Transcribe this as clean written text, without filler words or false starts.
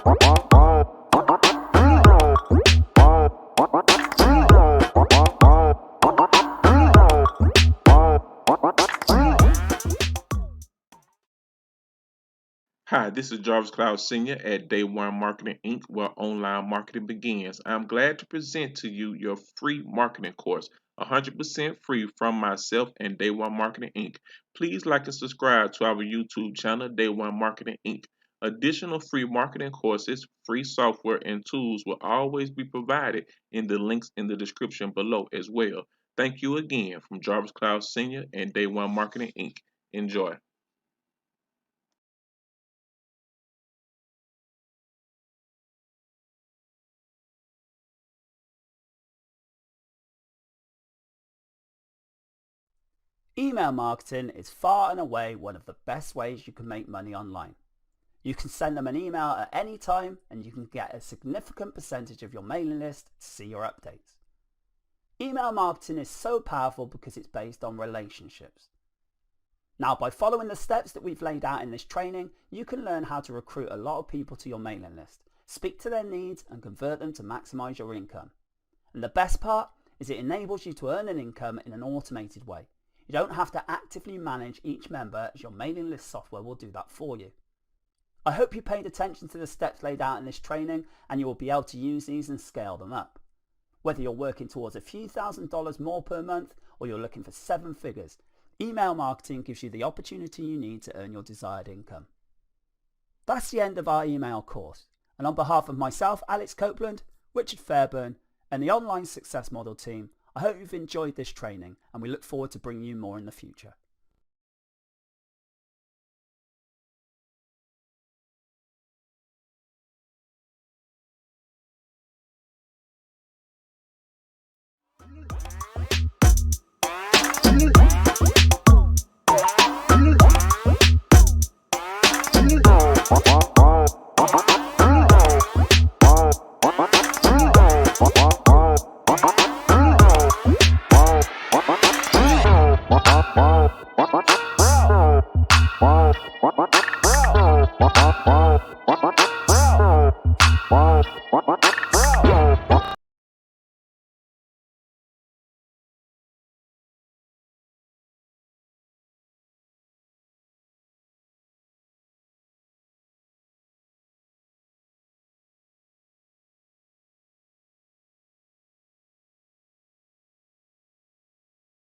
Hi, this is Jarvis Cloud Sr. at Day1Marketing Inc., where online marketing begins. I'm glad to present to you your free marketing course, 100% free from myself and Day1Marketing Inc. Please like and subscribe to our YouTube channel, Day1Marketing Inc. Additional free marketing courses, free software, and tools will always be provided in the links in the description below as well. Thank you again from Jarvis Cloud Sr. and Day1Marketing Inc. Enjoy. Email marketing is far and away one of the best ways you can make money online. You can send them an email at any time and you can get a significant percentage of your mailing list to see your updates. Email marketing is so powerful because it's based on relationships. Now, by following the steps that we've laid out in this training, you can learn how to recruit a lot of people to your mailing list, speak to their needs and convert them to maximize your income. And the best part is it enables you to earn an income in an automated way. You don't have to actively manage each member, as your mailing list software will do that for you. I hope you paid attention to the steps laid out in this training and you will be able to use these and scale them up. Whether you're working towards a few $1,000s more per month or you're looking for 7 figures, email marketing gives you the opportunity you need to earn your desired income. That's the end of our email course, and on behalf of myself, Alex Copeland, Richard Fairburn and the Online Success Model team, I hope you've enjoyed this training and we look forward to bringing you more in the future. Wow.